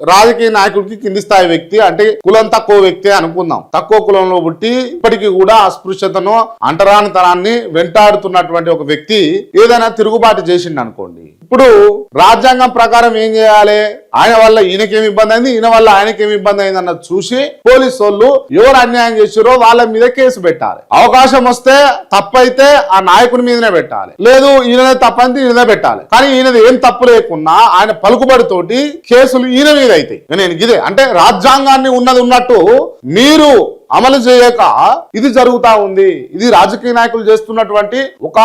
రాజకీయ నాయకుడికి కింది స్థాయి వ్యక్తి అంటే కులం తక్కువ వ్యక్తి అనుకుందాం. తక్కువ కులంలో పుట్టి ఇప్పటికీ కూడా అస్పృశ్యతను అంటరానితనాన్ని వెంటాడుతున్నటువంటి ఒక వ్యక్తి ఏదైనా తిరుగుబాటు చేసిండు అనుకోండి, ఇప్పుడు రాజ్యాంగం ప్రకారం ఏం చేయాలి? ఆయన వల్ల ఈయనకేమి ఇబ్బంది అయింది, ఈయన వల్ల ఆయనకేమి ఇబ్బంది అయింది అన్నది చూసి పోలీసు వాళ్ళు ఎవరు అన్యాయం చేసారో వాళ్ళ మీద కేసు పెట్టాలి. అవకాశం వస్తే తప్పైతే ఆ నాయకుని మీదనే పెట్టాలి, లేదు ఈయననే తప్పైతే ఈయననే పెట్టాలి. కానీ ఈయనది ఏం తప్పు లేకున్నా ఆయన పలుకుబడితోటి కేసులు ఈయన మీద అవుతాయి. నేను ఇదే అంటే రాజ్యాంగాన్ని ఉన్నది ఉన్నట్టు మీరు అమలు చేయక ఇది జరుగుతా ఉంది. ఇది రాజకీయ నాయకులు చేస్తున్నటువంటి ఒక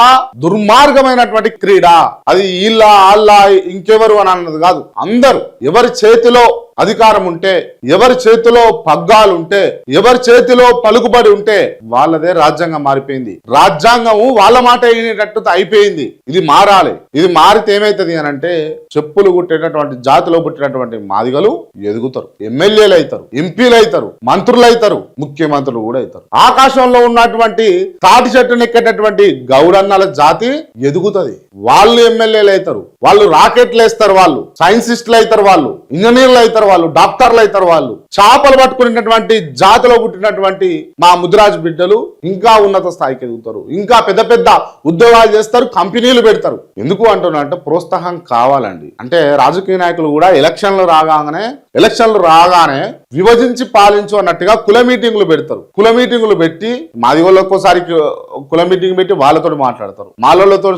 దుర్మార్గమైనటువంటి క్రీడ. అది వీళ్ళ వాళ్ళ ఇంకెవరు అని అన్నది కాదు. అందరూ ఎవరి చేతిలో అధికారం ఉంటే, ఎవరి చేతిలో పగ్గాలు ఉంటే, ఎవరి చేతిలో పలుకుబడి ఉంటే వాళ్ళదే రాజ్యాంగం మారిపోయింది. రాజ్యాంగము వాళ్ళ మాట అయినట్టు అయిపోయింది. ఇది మారాలి. ఇది మారితే ఏమైతుంది అని అంటే చెప్పులు కుట్టేటటువంటి జాతిలో పుట్టినటువంటి మాదిగలు ఎదుగుతారు, ఎమ్మెల్యేలు అవుతారు, ఎంపీలు అవుతారు, మంత్రులు అవుతారు, ముఖ్యమంత్రులు కూడా అవుతారు. ఆకాశంలో ఉన్నటువంటి తాటి చెట్టును ఎక్కేటటువంటి గౌడన్నల జాతి ఎదుగుతుంది. వాళ్ళు ఎమ్మెల్యేలు అవుతారు, వాళ్ళు రాకెట్లు వేస్తారు, వాళ్ళు సైన్సిస్టులు అవుతారు, వాళ్ళు ఇంజనీర్లు అవుతారు, వాళ్ళు డాక్టర్లు అవుతారు, వాళ్ళు చేపలు పట్టుకునేటటువంటి జాతిలో పుట్టినటువంటి మా ముదిరాజు బిడ్డలు ఇంకా ఉన్నత స్థాయికి ఎదుగుతారు, ఇంకా పెద్ద పెద్ద ఉద్యోగాలు చేస్తారు, కంపెనీలు పెడతారు. ఎందుకు అంటున్నా అంటే ప్రోత్సాహం కావాలండి. అంటే రాజకీయ నాయకులు కూడా ఎలక్షన్లు రాగానే విభజించి పాలించు అన్నట్టుగా కుల మీటింగులు పెడతారు. కుల మీటింగులు పెట్టి మాదిగోళ్ళకోసారి కుల మీటింగ్ పెట్టి వాళ్ళతో మాట్లాడతారు, మాలలతో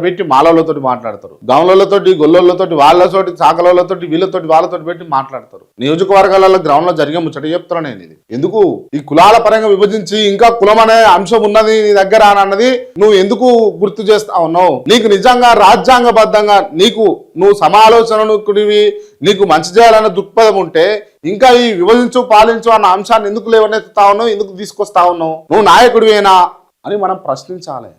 పెట్టి మాలలతో మాట్లాడతారు, గౌన్లతోటి గొల్లలతోటి వాళ్ళతోటి చాకలతోటి వీళ్ళతోటి వాళ్ళతోటి పెట్టి మాట్లాడతారు. నియోజకవర్గాలలో గ్రౌండ్ లో జరిగే ముచ్చట చెప్తాను నేను. ఇది ఎందుకు ఈ కులాల పరంగా విభజించి ఇంకా కులం అనే అంశం ఉన్నది నీ దగ్గర అన్నది నువ్వు ఎందుకు గుర్తు చేస్తా ఉన్నావు? నీకు నిజంగా రాజ్యాంగబద్ధంగా నువ్వు సమాలోచనకుడివి, నీకు మంచి చేయాలన్న దృక్పథం ఉంటే ఇంకా ఈ విభజించు పాలించు అన్న అంశాన్ని ఎందుకు లేవనెత్తుతా ఉన్నావు, ఎందుకు తీసుకొస్తా ఉన్నావు? నువ్వు నాయకుడివేనా అని మనం ప్రశ్నించాలి.